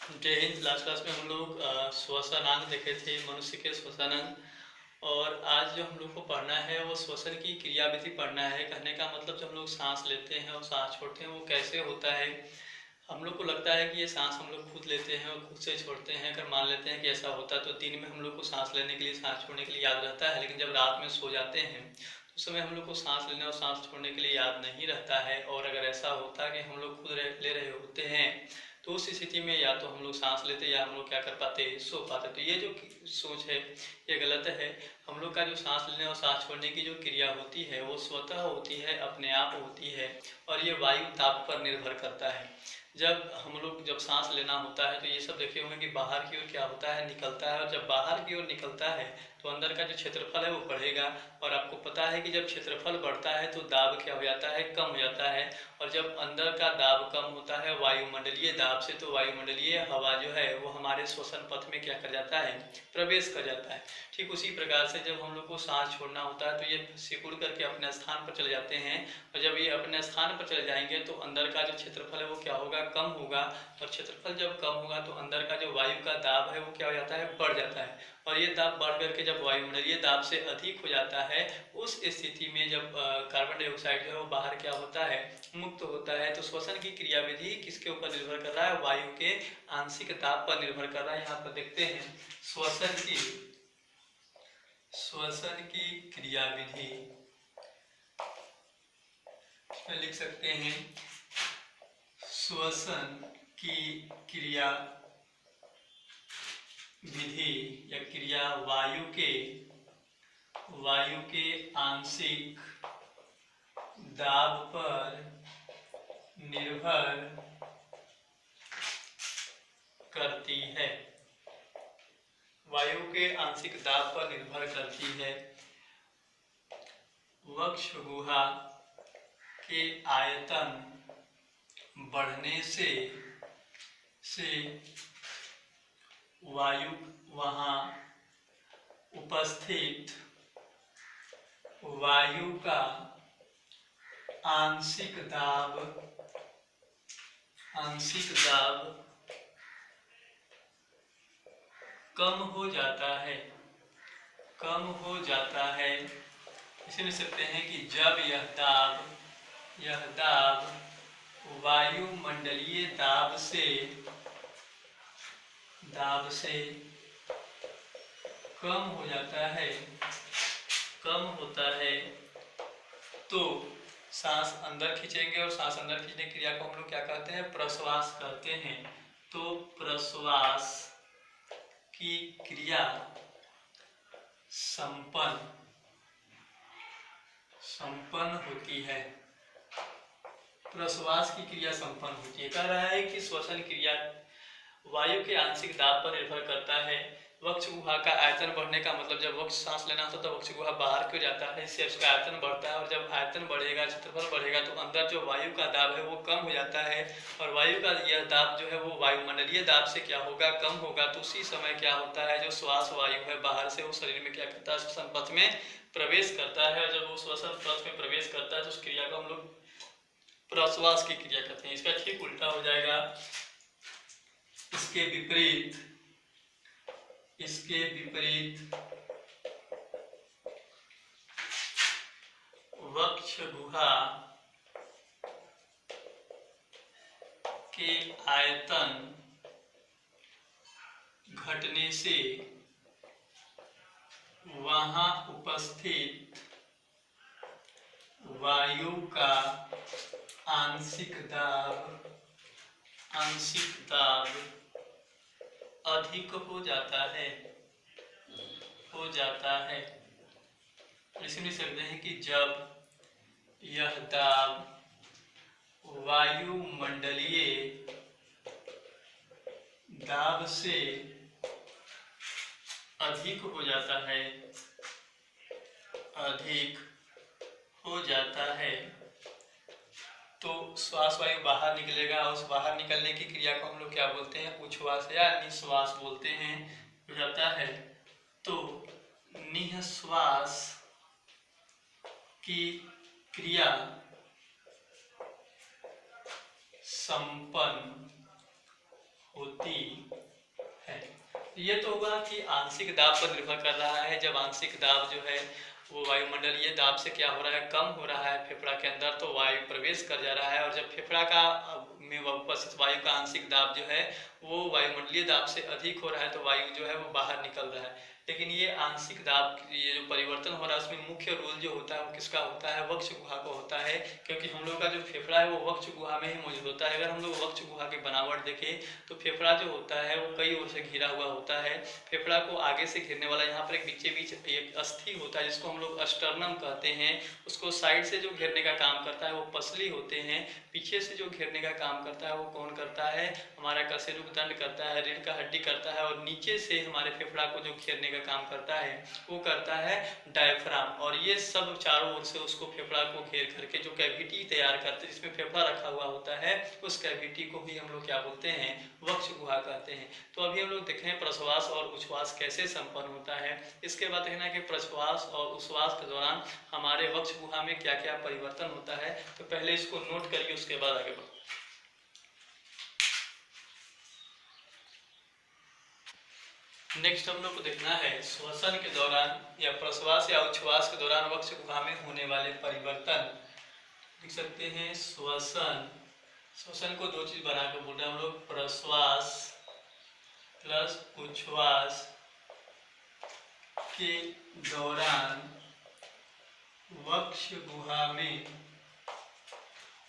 जय Hind. Last class में हम लोग श्वसनांग देखे थे, मनुष्य के श्वसनांग। और आज जो हम लोग को पढ़ना है वो श्वसन की क्रियाविधि पढ़ना है। कहने का मतलब जब हम लोग सांस लेते हैं और सांस छोड़ते हैं वो कैसे होता है। हम लोग को लगता है कि ये सांस हम लोग खुद लेते हैं और खुद से छोड़ते हैं। अगर मान लेते हैं कि ऐसा होता है तो दिन में हम लोग को सांस लेने के लिए, सांस छोड़ने के लिए याद रहता है, लेकिन जब रात में सो जाते हैं तो उस समय हम लोग को सांस लेने और सांस छोड़ने के लिए याद नहीं रहता है। और अगर ऐसा होता है कि हम लोग खुद ले रहे होते हैं तो उस स्थिति में या तो हम लोग सांस लेते या हम लोग क्या कर पाते, सो पाते। तो ये जो सोच है ये गलत है। हम लोग का जो सांस लेने और सांस छोड़ने की जो क्रिया होती है वो स्वतः होती है, अपने आप होती है। और ये वायु ताप पर निर्भर करता है। जब सांस लेना होता है तो ये सब देखे होंगे कि बाहर की ओर क्या होता है, निकलता है। और जब बाहर की ओर निकलता है तो अंदर का जो क्षेत्रफल है वो बढ़ेगा। और आपको पता है कि जब क्षेत्रफल बढ़ता है तो दाब क्या हो जाता है, कम हो जाता है। और जब अंदर का दाब कम होता है वायुमंडलीय दाब से, तो वायुमंडलीय हवा जो है वो हमारे श्वसन पथ में क्या कर जाता है, प्रवेश कर जाता है। ठीक उसी प्रकार से जब हम लोग को सांस छोड़ना होता है तो ये सिकुड़ करके अपने स्थान पर चले जाते हैं। और जब ये अपने स्थान पर चले जाएंगे तो अंदर का जो क्षेत्रफल है वो क्या होगा, कम होगा। और क्षेत्रफल जब कम होगा तो अंदर का जो वायु का दाब है वो क्या हो जाता है, बढ़ जाता है। और ये दाब बढ़ करके जब वायुमंडलीय दाब से अधिक हो जाता है, उस स्थिति में जब कार्बन डाइऑक्साइड जो है वो बाहर क्या होता है, मुक्त होता है। तो श्वसन की क्रियाविधि किसके ऊपर निर्भर कर रहा है, वायु के आंशिक दाब पर निर्भर कर रहा है। यहाँ पर देखते हैं श्वसन की क्रियाविधि लिख सकते हैं। श्वसन की क्रिया विधि या क्रिया वायु के आंशिक दाब पर निर्भर करती है। वायु के आंशिक दाब पर निर्भर करती है। वक्ष गुहा के आयतन बढ़ने से वायु वहाँ उपस्थित वायु का आंशिक दाब कम हो जाता है। इसे लिख सकते हैं कि जब यह दाब वायुमंडलीय दाब से कम होता है तो सांस अंदर खींचेंगे। और सांस अंदर खींचने की क्रिया को हम लोग क्या कहते हैं, प्रश्वास कहते हैं। तो प्रश्वास की क्रिया संपन्न होती है। प्रश्वास की क्रिया संपन्न होती है। कह रहा है कि श्वसन क्रिया वायु के आंशिक दाब पर निर्भर करता है। वक्ष गुहा का आयतन बढ़ने का मतलब जब वक्ष सांस लेना होता है तो वक्ष गुहा बाहर क्यों जाता है, इससे उसका आयतन बढ़ता है। और जब आयतन बढ़ेगा, क्षेत्रफल बढ़ेगा, तो अंदर जो वायु का दाब है वो कम हो जाता है। और वायु का यह दाब जो है वो वायुमंडलीय दाब से क्या होगा, कम होगा। तो उसी समय क्या होता है, जो श्वास वायु है बाहर से वो शरीर में क्या करता है, श्वसन पथ में प्रवेश करता है। और जब वो श्वसन पथ में प्रवेश करता है तो उस क्रिया को हम लोग प्रश्वास की क्रिया कहते हैं। इसका ठीक उल्टा हो जाएगा। इसके विपरीत वक्ष गुहा के आयतन घटने से वहां उपस्थित वायु का आंशिक दाब अधिक हो जाता है। इसमें लिख सकते हैं कि जब यह दाब वायुमंडलीय दाब से अधिक हो जाता है तो श्वास वायु बाहर निकलेगा। और उस बाहर निकलने की क्रिया को हम लोग क्या बोलते हैं, उच्छ्वास या निश्वास बोलते हैं। हो जाता है तो निःश्वास की क्रिया संपन्न होती है। ये तो होगा कि आंशिक दाब पर निर्भर कर रहा है। जब आंशिक दाब जो है वो वायुमंडलीय दाब से क्या हो रहा है, कम हो रहा है फेफड़ा के अंदर, तो वायु प्रवेश कर जा रहा है। और जब फेफड़ा का में उपस्थित वायु का आंशिक दाब जो है वो वायुमंडलीय दाब से अधिक हो रहा है, तो वायु जो है वो बाहर निकल रहा है। लेकिन ये आंशिक दाब, ये जो परिवर्तन हो रहा है उसमें मुख्य रोल जो होता है वो किसका होता है, वक्ष गुहा का होता है। क्योंकि हम लोग का जो फेफड़ा है वो वक्ष गुहा में ही मौजूद होता है। अगर हम लोग वक्ष गुहा की बनावट देखें तो फेफड़ा जो होता है वो कई ओर से घिरा हुआ होता है। फेफड़ा को आगे से घेरने वाला यहाँ पर एक बीचे बीच एक अस्थि होता है जिसको हम लोग अस्टर्नम कहते हैं। उसको साइड से जो घेरने का काम करता है वो पसली होते हैं। पीछे से जो घेरने का काम करता है वो कौन करता है, हमारा कशेरुक दंड करता है, रीढ़ का हड्डी करता है। और नीचे से हमारे फेफड़ा को जो घेरने का काम करता है वो करता है डायफ्राम। और ये सब चारों ओर से उसको फेफड़ा को घेर करके जो कैविटी तैयार करते हैं जिसमें फेफड़ा रखा हुआ होता है, उस कैविटी को भी हम लोग क्या बोलते हैं, वक्ष गुहा कहते हैं। तो अभी हम लोग देखें प्रश्वास और उच्छ्वास कैसे संपन्न होता है। इसके बाद देखना कि प्रश्वास और उच्छ्वास के दौरान हमारे वक्ष गुहा में क्या क्या परिवर्तन होता है। तो पहले इसको नोट करिए, उसके बाद आगे बढ़ो। नेक्स्ट हम लोग को देखना है श्वसन के दौरान या प्रश्वास या उच्छ्वास के दौरान वक्ष गुहा में होने वाले परिवर्तन। लिख सकते हैं श्वसन, श्वसन को दो चीज बना कर बोल रहे हैं हम लोग, प्रश्वास प्लस उच्छ्वास के दौरान वक्ष गुहा में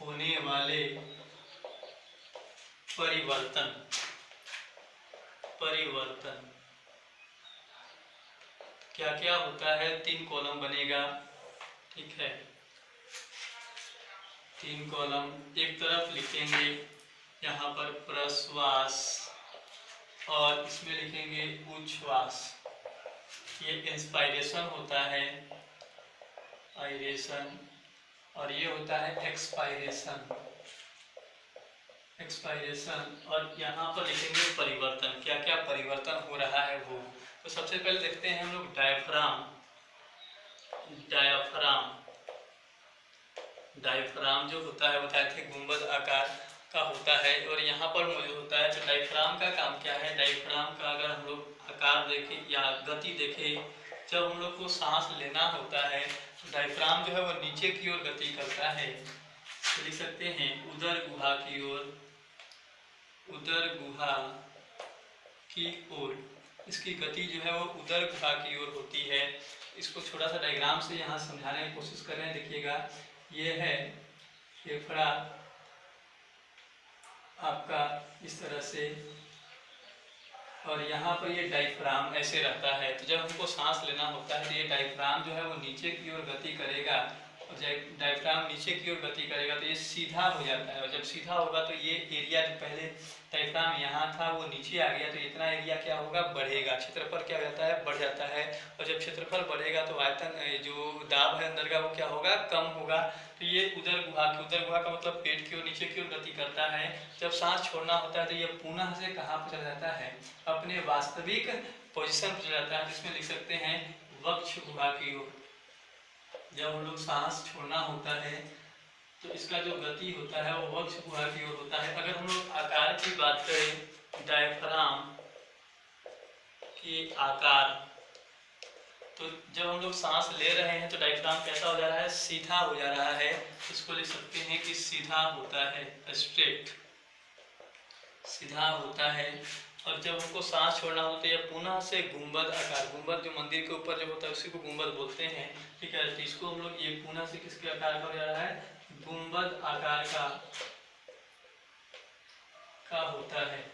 होने वाले परिवर्तन। क्या क्या होता है, 3 कॉलम बनेगा, ठीक है। 3 कॉलम, एक तरफ लिखेंगे यहाँ पर प्रश्वास और इसमें लिखेंगे उच्छ्वास। ये इंस्पायरेशन होता है, आयरेशन, और ये होता है एक्सपायरेशन। और यहाँ पर लिखेंगे परिवर्तन, क्या क्या परिवर्तन हो रहा है वो। तो सबसे पहले देखते हैं हम लोग डायफ्राम जो होता है बताए थे गुंबद आकार का होता है और यहाँ पर मौजूद होता है। तो डायफ्राम का काम क्या है, डायफ्राम का अगर हम लोग आकार देखें या गति देखें, जब हम लोग को सांस लेना होता है तो डायफ्राम जो है वो नीचे की ओर गति करता है। तो लिख सकते हैं उदर गुहा की ओर, इसकी गति जो है वो उदर गुहा की ओर होती है। इसको थोड़ा सा डायग्राम से यहाँ समझाने की कोशिश कर रहे हैं। देखिएगा, ये है फेफड़ा आपका इस तरह से, और यहाँ पर ये डायफ्राम ऐसे रहता है। तो जब हमको सांस लेना होता है तो ये डायफ्राम जो है वो नीचे की ओर गति करेगा, और जब डायफ्राम नीचे की ओर गति करेगा तो ये सीधा हो जाता है। और जब सीधा होगा तो ये एरिया जो पहले डायफ्राम यहाँ था वो नीचे आ गया, तो इतना एरिया क्या होगा, बढ़ेगा, क्षेत्रफल क्या हो जाता है, बढ़ जाता है। और जब क्षेत्रफल बढ़ेगा तो आयतन जो दाब है अंदर का वो क्या होगा, कम होगा। तो ये उदर गुहा का मतलब पेट की ओर नीचे की ओर गति करता है। जब सांस छोड़ना होता है तो ये पुनः से कहाँ पर चला जाता है, अपने वास्तविक पोजीशन पर चला जाता है, जिसमें लिख सकते हैं वक्ष गुहा की ओर। जब हम लोग सांस छोड़ना होता है तो इसका जो गति होता है वो वक्ष गुहा की ओर होता है। अगर हम लोग आकार की बात करें, डायफ्राम के आकार, तो जब हम लोग सांस ले रहे हैं तो डायफ्राम कैसा हो जा रहा है, सीधा हो जा रहा है। इसको लिख सकते हैं कि सीधा होता है, स्ट्रेट, सीधा होता है। और जब हमको सांस छोड़ना होता है पुनः से गुंबद आकार, गुंबद जो मंदिर के ऊपर जो होता है उसी को गुंबद बोलते हैं, ठीक है। तो इसको हम लोग ये पुनः से किसके आकार का हो जा रहा है, गुंबद आकार का होता है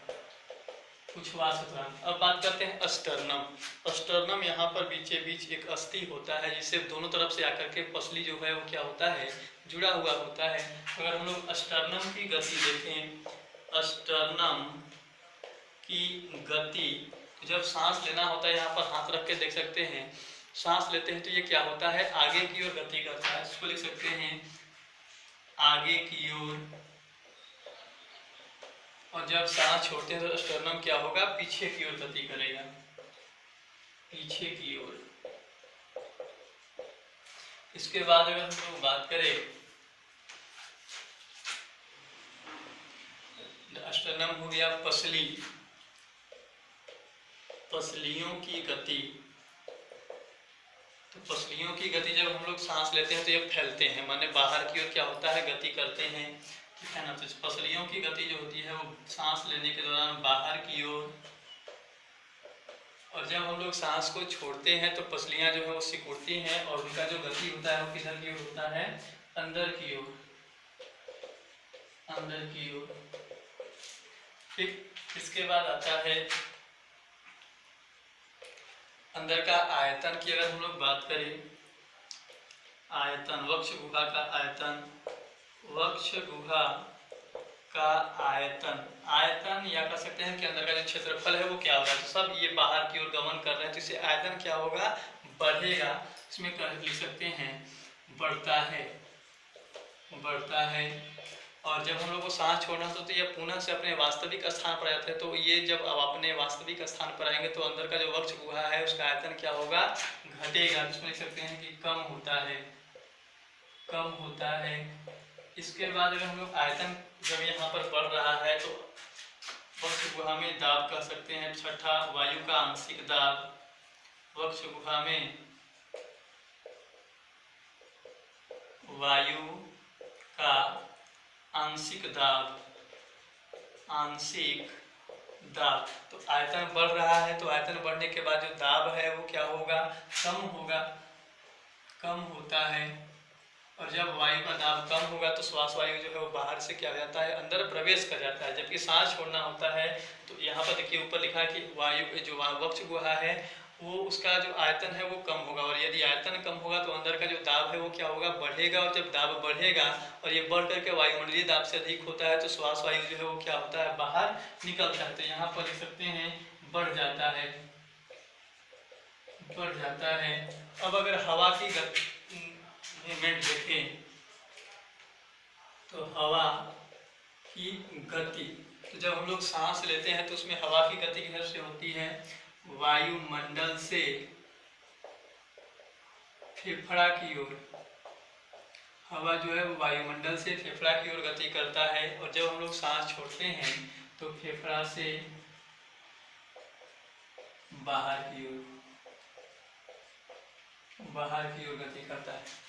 उच्छ्वास के दौरान। अब बात करते हैं अस्टर्नम। अस्टर्नम यहाँ पर बीचे बीच एक अस्थि होता है जिससे दोनों तरफ से आकर के पसली जो है वो क्या होता है, जुड़ा हुआ होता है। अगर हम लोग अस्टर्नम की गति देखें, अस्टर्नम की गति, जब सांस लेना होता है यहाँ पर हाथ रख के देख सकते हैं, सांस लेते हैं तो ये क्या होता है, आगे की ओर गति करता है। इसको लिख सकते हैं आगे की ओर। और जब सांस छोड़ते हैं तो स्टर्नम क्या होगा, पीछे की ओर गति करेगा, पीछे की ओर। इसके बाद अगर हम लोग बात करें स्टेनम हो गया पसली, पसलियों की गति। तो पसलियों की गति जब हम लोग सांस लेते हैं तो ये फैलते हैं, माने बाहर की ओर क्या होता है, गति करते हैं, ठीक है ना। तो पसलियों की गति जो होती है वो सांस लेने के दौरान बाहर की ओर, और जब हम लोग सांस को छोड़ते हैं तो पसलियां जो है वो सिकुड़ती हैं और उनका जो गति होता है वो किधर की ओर होता है, अंदर की ओर, अंदर की ओर। ठीक, इसके बाद आता है अंदर का आयतन की। अगर हम लोग बात करें आयतन, वक्ष गुहा का आयतन, वक्ष गुहा का आयतन, आयतन या कह सकते हैं कि अंदर का जो क्षेत्रफल है वो क्या होगा। तो सब ये बाहर की ओर गमन कर रहे हैं तो इसे आयतन क्या होगा, बढ़ेगा। इसमें लिख सकते हैं बढ़ता है, बढ़ता है। और जब हम लोग को सांस छोड़ना तो ये पुनः से अपने वास्तविक स्थान पर आते हैं। तो ये जब अब अपने वास्तविक स्थान पर आएंगे तो अंदर का जो वक्ष गुहा है उसका आयतन क्या होगा, घटेगा। इसमें लिख सकते हैं कि कम होता है, कम होता है। इसके बाद अगर हम लोग आयतन जब यहाँ पर बढ़ रहा है तो वक्ष गुहा में दाब कह सकते हैं। छठा, वायु का आंशिक दाब, वक्ष गुहा में वायु का आंशिक दाब, आंशिक दाब। तो आयतन बढ़ रहा है तो आयतन बढ़ने के बाद जो दाब है वो क्या होगा, कम होगा, कम होता है। और जब वायु का दाब कम होगा तो श्वास वायु जो है वो बाहर से क्या हो जाता है, अंदर प्रवेश कर जाता है। जबकि सांस छोड़ना होता है तो यहाँ पर देखिए ऊपर लिखा है कि वायु जो वक्ष गुहा है वो उसका जो आयतन है वो कम होगा, और यदि आयतन कम होगा तो अंदर का जो दाब है वो क्या होगा, बढ़ेगा। और जब दाब बढ़ेगा और ये बढ़ करके वायुमंडलीय दाब से अधिक होता है तो श्वास वायु जो है वो क्या होता है, बाहर निकलता है। तो यहाँ पर लिख सकते हैं बढ़ जाता है, बढ़ जाता है। अब अगर हवा की मूवमेंट देखें तो हवा की गति, तो जब हम लोग सांस लेते हैं तो उसमें हवा की गति किधर से होती है, वायुमंडल से फेफड़ा की ओर। हवा जो है वो वायुमंडल से फेफड़ा की ओर गति करता है। और जब हम लोग सांस छोड़ते हैं तो फेफड़ा से बाहर की ओर, बाहर की ओर गति करता है।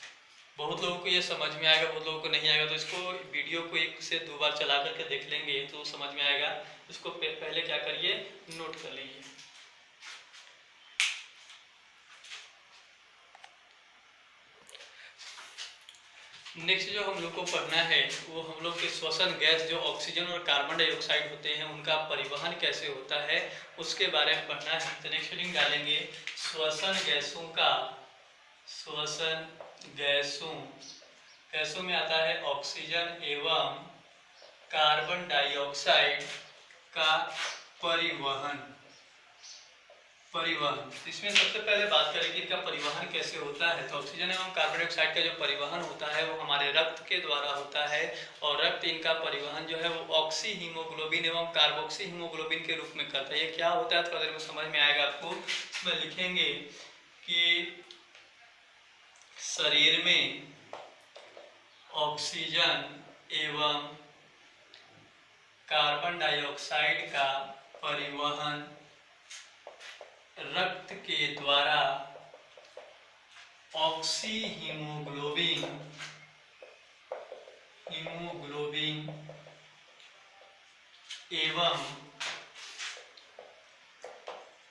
बहुत लोगों को ये समझ में आएगा, बहुत लोगों को नहीं आएगा। तो इसको वीडियो को 1 से 2 बार चला करके देख लेंगे तो समझ में आएगा। इसको पहले क्या करिए, नोट कर लीजिए। नेक्स्ट जो हम लोग को पढ़ना है वो हम लोग के श्वसन गैस जो ऑक्सीजन और कार्बन डाइऑक्साइड होते हैं उनका परिवहन कैसे होता है उसके बारे में पढ़ना है। तो नेक्स्ट हेडिंग डालेंगे श्वसन गैसों का, श्वसन गैसों, गैसों में आता है ऑक्सीजन एवं कार्बन डाइऑक्साइड का परिवहन, परिवहन। इसमें सबसे पहले बात करें कि इनका परिवहन कैसे होता है। तो ऑक्सीजन एवं कार्बन डाइऑक्साइड का जो परिवहन होता है वो हमारे रक्त के द्वारा होता है, और रक्त इनका परिवहन जो है वो ऑक्सी हीमोग्लोबिन एवं कार्बोक्सी हीमोग्लोबिन के रूप में करता है। ये क्या होता है थोड़ा देर में समझ में आएगा आपको। इसमें लिखेंगे कि शरीर में ऑक्सीजन एवं कार्बन डाइऑक्साइड का परिवहन रक्त के द्वारा ऑक्सी हीमोग्लोबिन, हीमोग्लोबिन एवं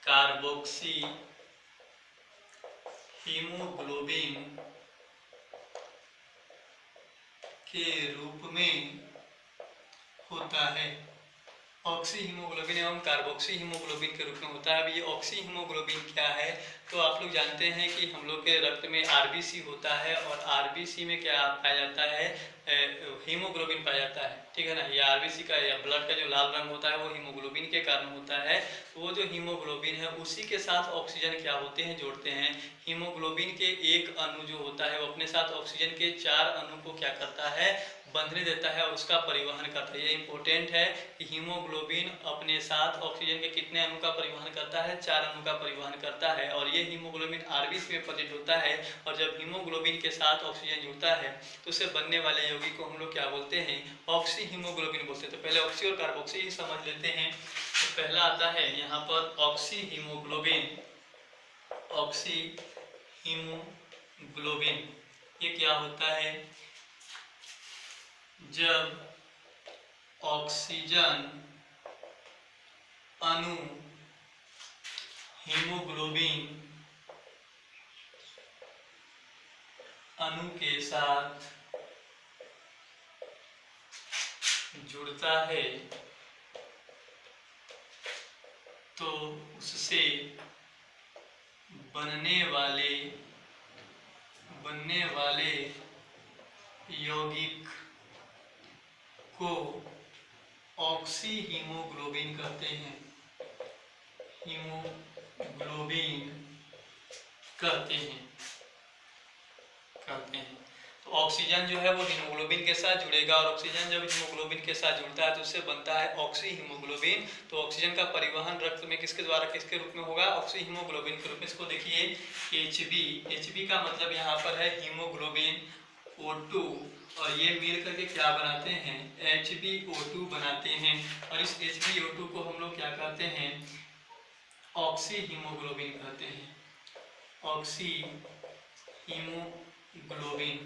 कार्बोक्सी हीमोग्लोबिन के रूप में होता है। ऑक्सी हीमोग्लोबिन एवं कार्बोक्सी हीमोग्लोबिन के रूप में होता है। अब ये ऑक्सी हीमोग्लोबिन क्या है, तो आप लोग जानते हैं कि हम लोग के रक्त में आरबीसी होता है, और आरबीसी में क्या पाया जाता है, हीमोग्लोबिन पाया जाता है, ठीक है ना। ये आरबीसी का या ब्लड का जो लाल रंग होता है वो हीमोग्लोबिन के कारण होता है। वो जो हीमोग्लोबिन है उसी के साथ ऑक्सीजन क्या होते हैं, जोड़ते हैं। हीमोग्लोबिन के एक अणु जो होता है वो अपने साथ ऑक्सीजन के 4 अणु को क्या करता है, बंधने देता है और उसका परिवहन करता है। ये इंपॉर्टेंट है कि हीमोग्लोबिन अपने साथ ऑक्सीजन के कितने अणु का परिवहन करता है, 4 अणु का परिवहन करता है। और ये हीमोग्लोबिन आरबीसी में प्रेजेंट होता है। और जब हीमोग्लोबिन के साथ ऑक्सीजन जुड़ता है तो उससे बनने वाले यौगिक को हम लोग क्या बोलते हैं, ऑक्सी हीमोग्लोबिन बोलते हैं। तो पहले ऑक्सी और कार्बोक्सी ही समझ लेते हैं। तो पहला आता है यहाँ पर ऑक्सी हीमोग्लोबिन। ऑक्सी हीमोग्लोबिन ये क्या होता है, जब ऑक्सीजन अणु हीमोग्लोबिन अणु के साथ जुड़ता है तो उससे बनने वाले यौगिक को ऑक्सी हीमोग्लोबिन कहते हैं। हीमोग्लोबिन कहते हैं। तो ऑक्सीजन जो है वो हीमोग्लोबिन के साथ जुड़ेगा और ऑक्सीजन जब हीमोग्लोबिन के साथ जुड़ता है तो उससे बनता है ऑक्सी हीमोग्लोबिन। तो ऑक्सीजन का परिवहन रक्त में किसके द्वारा, किसके रूप में होगा, ऑक्सी हीमोग्लोबिन के रूप में। इसको देखिए Hb का मतलब यहाँ पर है हीमोग्लोबिन O2 और ये मिल करके क्या बनाते हैं, HbO2 बनाते हैं। और इस HbO2 को हम लोग क्या कहते हैं, ऑक्सी हीमोग्लोबिन कहते हैं। ऑक्सी हीमोग्लोबिन,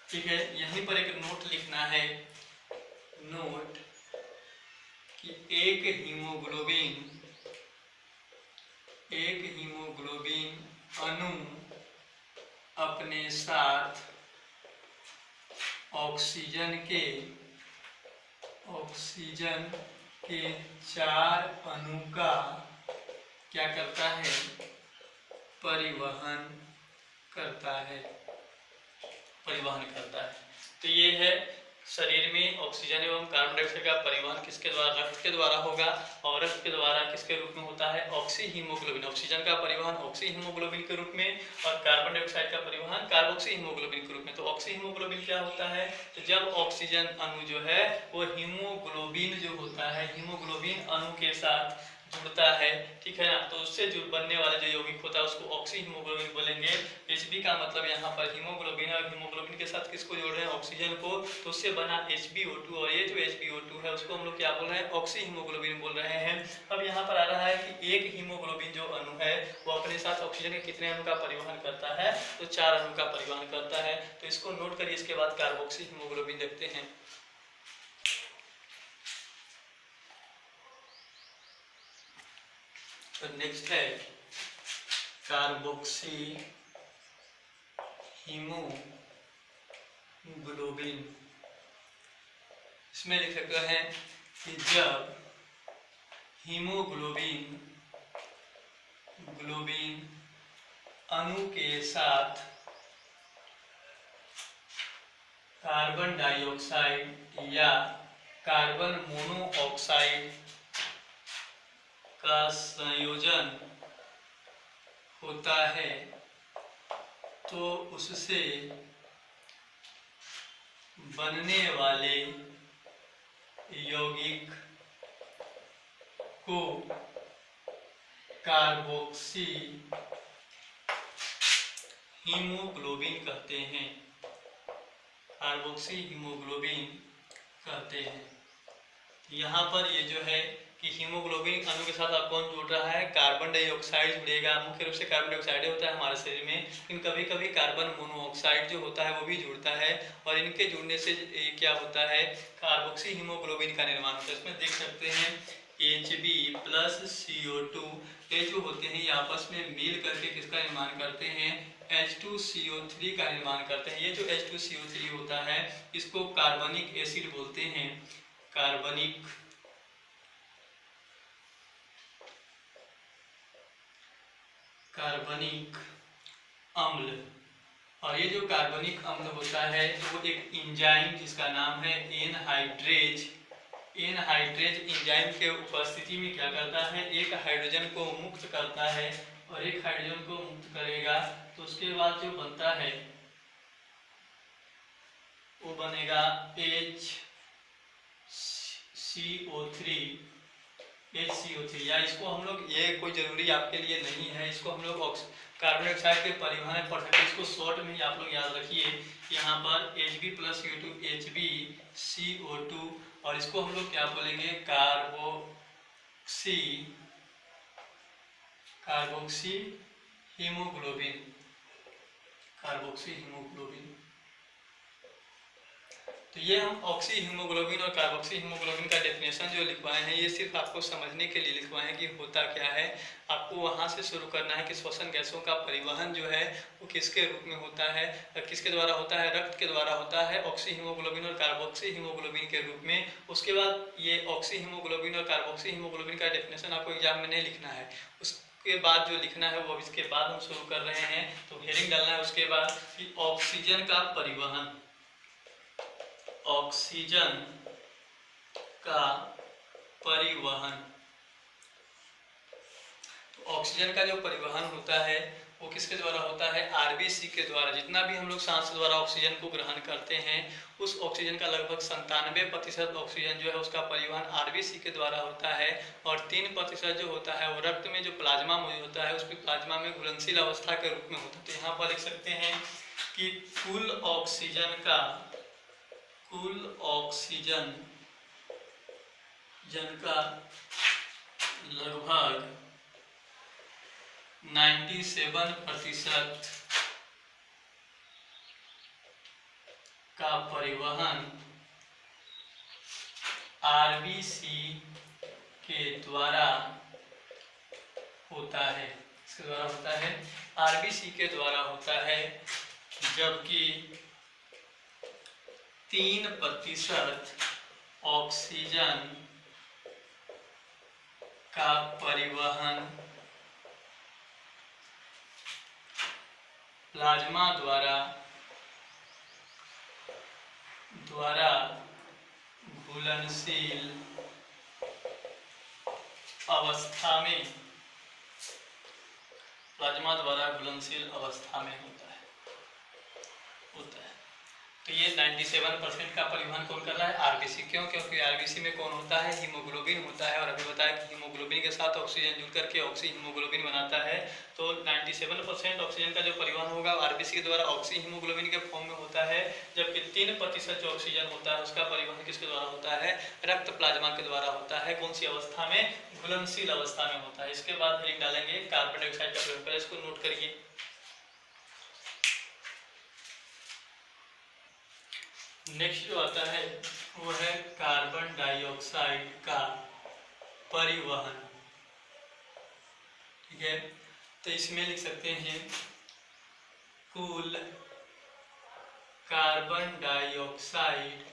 ठीक है। यहीं पर एक नोट लिखना है, नोट कि एक हीमोग्लोबिन अणु अपने साथ ऑक्सीजन के 4 अणु का क्या करता है, परिवहन करता है। तो ये है शरीर में ऑक्सीजन एवं कार्बन डाइऑक्साइड का परिवहन किसके द्वारा, रक्त के द्वारा होगा। और रक्त के द्वारा किसके रूप में होता है, ऑक्सी हीमोग्लोबिन। ऑक्सीजन का परिवहन ऑक्सी हीमोग्लोबिन के रूप में और कार्बन डाइऑक्साइड का परिवहन कार्बोक्सी हीमोग्लोबिन के रूप में। तो ऑक्सी हीमोग्लोबिन क्या होता है, तो जब ऑक्सीजन अणु जो है वो हीमोग्लोबिन जो होता है, हीमोग्लोबिन अणु के साथ जुड़ता है, ठीक है ना, तो उससे जो बनने वाला जो यौगिक होता है उसको ऑक्सी हीमोग्लोबिन बोलेंगे। Hb का मतलब यहाँ पर हीमोग्लोबिन है और हीमोग्लोबिन के साथ किसको जोड़ रहे हैं, ऑक्सीजन को, तो उससे बना HbO2 और ये जो HbO2 है उसको हम लोग क्या बोल रहे हैं, ऑक्सी हीमोग्लोबिन बोल रहे हैं। अब यहाँ पर आ रहा है कि एक हीमोग्लोबिन जो अणु है वो अपने साथ ऑक्सीजन के कितने अणु का परिवहन करता है, तो 4 अणु का परिवहन करता है। तो इसको नोट करिए। इसके बाद कार्बोक्सी हीमोग्लोबिन देखते हैं। तो नेक्स्ट है कार्बोक्सी हीमोग्लोबिन। इसमें लिख सकते हैं कि जब हीमोग्लोबिन अणु के साथ कार्बन डाइऑक्साइड या कार्बन मोनोऑक्साइड का संयोजन होता है तो उससे बनने वाले यौगिक को कार्बोक्सी हीमोग्लोबिन कहते हैं। कार्बोक्सी हीमोग्लोबिन कहते हैं। यहाँ पर ये जो है कि हीमोग्लोबिन अणु के साथ आप कौन जुड़ रहा है, कार्बन डाइऑक्साइड जुड़ेगा। मुख्य रूप से कार्बन डाइऑक्साइड होता है हमारे शरीर में, लेकिन कभी कभी कार्बन मोनोऑक्साइड जो होता है वो भी जुड़ता है और इनके जुड़ने से क्या होता है, कार्बोक्सी हीमोग्लोबिन का निर्माण होता है। इसमें देख सकते हैं Hb प्लस CO2 ये जो होते हैं ये आपस में मिल करके किसका निर्माण करते हैं, H2CO3 का निर्माण करते हैं। ये जो H2CO3 होता है इसको कार्बनिक एसिड बोलते हैं, कार्बनिक अम्ल। और ये जो कार्बनिक अम्ल होता है वो एक एंजाइम जिसका नाम है एनहाइड्रेज एंजाइम के उपस्थिति में क्या करता है, एक हाइड्रोजन को मुक्त करता है और एक हाइड्रोजन को मुक्त करेगा तो उसके बाद जो बनता है वो बनेगा HCO3 या इसको हम लोग, ये कोई जरूरी आपके लिए नहीं है, इसको हम लोग कार्बन डाइऑक्साइड के परिवहन में पढ़ सकते हैं। इसको शॉर्ट में ही आप लोग याद रखिए, यहाँ पर Hb + CO2 HbCO2, और इसको हम लोग क्या बोलेंगे, कार्बोक्सी हीमोग्लोबिन। तो ये हम ऑक्सी हीमोग्लोबिन और कार्बोक्सी हीमोग्लोबिन का डेफिनेशन जो लिखवाए हैं, ये सिर्फ आपको समझने के लिए लिखवाए हैं कि होता क्या है। आपको वहाँ से शुरू करना है कि श्वसन गैसों का परिवहन जो है वो किसके रूप में होता है, किसके द्वारा होता है, रक्त के द्वारा होता है, ऑक्सी हीमोग्लोबिन और कार्बोक्सी हीमोग्लोबिन के रूप में। उसके बाद ये ऑक्सी हीमोग्लोबिन और कार्बोक्सी हीमोग्लोबिन का डेफिनेशन आपको एग्जाम में नहीं लिखना है, उसके बाद जो लिखना है वो इसके बाद हम शुरू कर रहे हैं। तो हेडिंग डालना है उसके बाद कि ऑक्सीजन का परिवहन, ऑक्सीजन का परिवहन। तो ऑक्सीजन का जो परिवहन होता है वो किसके द्वारा होता है, आरबीसी के द्वारा। जितना भी हम लोग सांस द्वारा ऑक्सीजन को ग्रहण करते हैं, उस ऑक्सीजन का लगभग 97% ऑक्सीजन जो है उसका परिवहन आरबीसी के द्वारा होता है, और 3% जो होता है वो रक्त में जो प्लाज्मा मौजूद होता है उसकी प्लाज्मा में घुलनशील अवस्था के रूप में होता है। तो यहाँ पर लिख सकते हैं कि कुल ऑक्सीजन का लगभग 97% का परिवहन आरबीसी के द्वारा होता है, इसके द्वारा होता है, आरबीसी के द्वारा होता है, जबकि 3% ऑक्सीजन का परिवहन प्लाज्मा द्वारा घुलनशील अवस्था में होता है। तो ये 97% का परिवहन कौन कर रहा है, आरबीसी। क्यों? क्योंकि आरबीसी में कौन होता है, हीमोग्लोबिन होता है, और अभी बताया कि हीमोग्लोबिन के साथ ऑक्सीजन जुड़ करके ऑक्सी हीमोग्लोबिन बनाता है। तो 97% ऑक्सीजन का जो परिवहन होगा आरबीसी के द्वारा ऑक्सी हीमोग्लोबिन के फॉर्म में होता है, जबकि 3% जो ऑक्सीजन होता है उसका परिवहन किसके द्वारा होता है, रक्त प्लाज्मा के द्वारा होता है। कौन सी अवस्था में, घुलनशील अवस्था में होता है। इसके बाद हेडिंग डालेंगे कार्बन डाइऑक्साइड का प्रयोग करें, इसको नोट करिए। नेक्स्ट जो आता है वो है कार्बन डाइऑक्साइड का परिवहन। ठीक है, तो इसमें लिख सकते हैं कुल कार्बन डाइऑक्साइड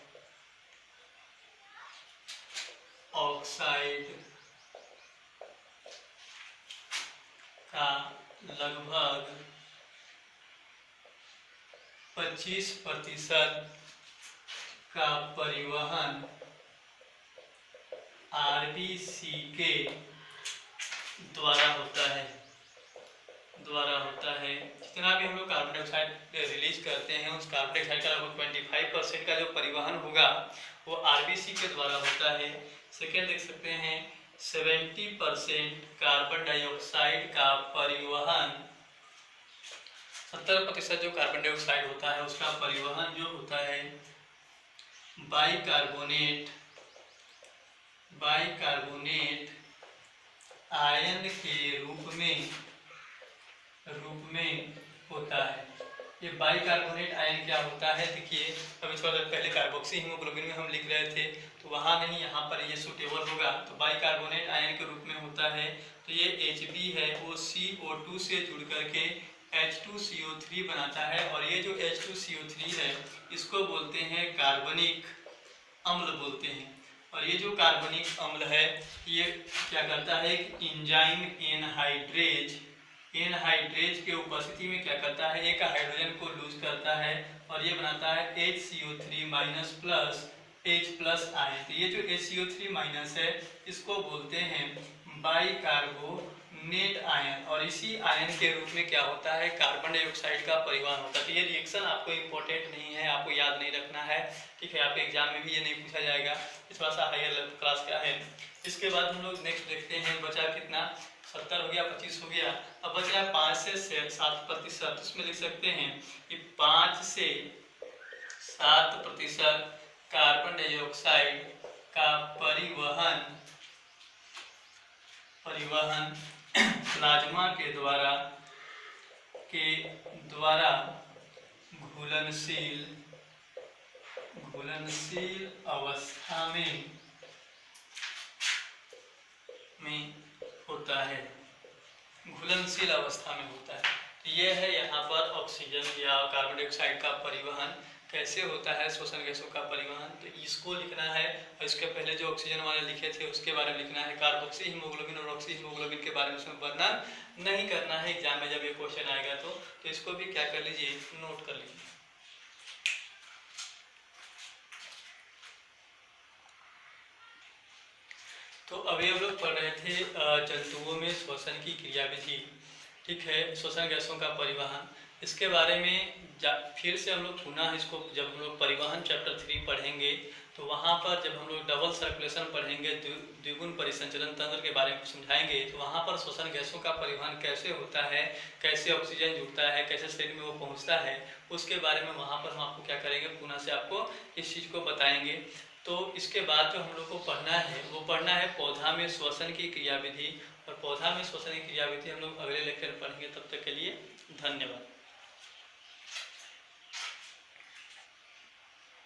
का लगभग 25% का परिवहन आरबीसी के द्वारा होता है। जितना भी हम लोग कार्बन डाइऑक्साइड रिलीज करते हैं, उस कार्बन डाइऑक्साइड का लगभग 25% का जो परिवहन होगा वो आरबीसी के द्वारा होता है। सेकेंड देख सकते हैं 70% कार्बन डाइऑक्साइड का परिवहन, 70% जो कार्बन डाइऑक्साइड होता है उसका परिवहन जो होता है बाइकार्बोनेट आयन के रूप में होता है। ये बाइकार्बोनेट आयन क्या होता है, देखिए अभी थोड़ा देर पहले कार्बोक्सी हीमोग्लोबिन में हम लिख रहे थे, तो वहाँ नहीं, यहाँ पर ये सूटेबल होगा। तो बाइकार्बोनेट आयन के रूप में होता है। तो ये Hb है वो CO2 से जुड़ करके H2CO3 बनाता है, और ये जो H2CO3 है इसको बोलते हैं कार्बनिक अम्ल बोलते हैं। और ये जो कार्बनिक अम्ल है ये क्या करता है, एंजाइम एनहाइड्रेज के उपस्थिति में क्या करता है, एक हाइड्रोजन को लूज करता है और ये बनाता है HCO3- प्लस H+ आयन। तो ये जो HCO3- है इसको बोलते हैं बाइकार्बोनेट नेट आयन, और इसी आयन के रूप में क्या होता है, कार्बन डाइऑक्साइड का परिवहन होता है। तो ये रिएक्शन आपको इम्पोर्टेंट नहीं है, आपको याद नहीं रखना है, ठीक है। आपके एग्जाम में भी ये नहीं पूछा जाएगा, इस थोड़ा सा हायर क्लास का है। इसके बाद हम लोग नेक्स्ट देखते हैं, बचा कितना, 70 हो गया, 25 हो गया। अब बच रहा है 5 से 7%। इसमें लिख सकते हैं कि 5 से 7% कार्बन डाइऑक्साइड का परिवहन प्लाज्मा के द्वारा घुलनशील अवस्था में होता है, घुलनशील अवस्था में होता है। तो ये है यहाँ पर ऑक्सीजन या कार्बन डाइऑक्साइड का परिवहन कैसे होता है, श्वसन गैसों का परिवहन। तो इसको लिखना है, और इसके पहले जो ऑक्सीजन वाले लिखे थे उसके बारे में लिखना है। कार्बोक्सी हीमोग्लोबिन और ऑक्सी हीमोग्लोबिन के बारे में उसमें वर्णन नहीं करना है, एग्जाम में जब ये क्वेश्चन आएगा तो इसको भी क्या कर लीजिए, नोट कर लीजिए। तो अभी हम लोग पढ़ रहे थे जंतुओं में श्वसन की क्रियाविधि, ठीक है, श्वसन गैसों का परिवहन। इसके बारे में फिर से हम लोग पुनः इसको, जब हम लोग परिवहन चैप्टर 3 पढ़ेंगे तो वहाँ पर जब हम लोग डबल सर्कुलेशन पढ़ेंगे, द्विगुण परिसंचरण तंत्र के बारे में समझाएंगे, तो वहाँ पर श्वसन गैसों का परिवहन कैसे होता है, कैसे ऑक्सीजन जुड़ता है, कैसे शरीर में वो पहुँचता है, उसके बारे में वहाँ पर हम आपको क्या करेंगे, पुनः से आपको इस चीज़ को बताएंगे। तो इसके बाद जो हम लोग को पढ़ना है वो पढ़ना है पौधा में श्वसन की क्रियाविधि, और पौधा में श्वसन की क्रियाविधि हम लोग अगले लेक्चर में पढ़ेंगे। तब तक के लिए धन्यवाद।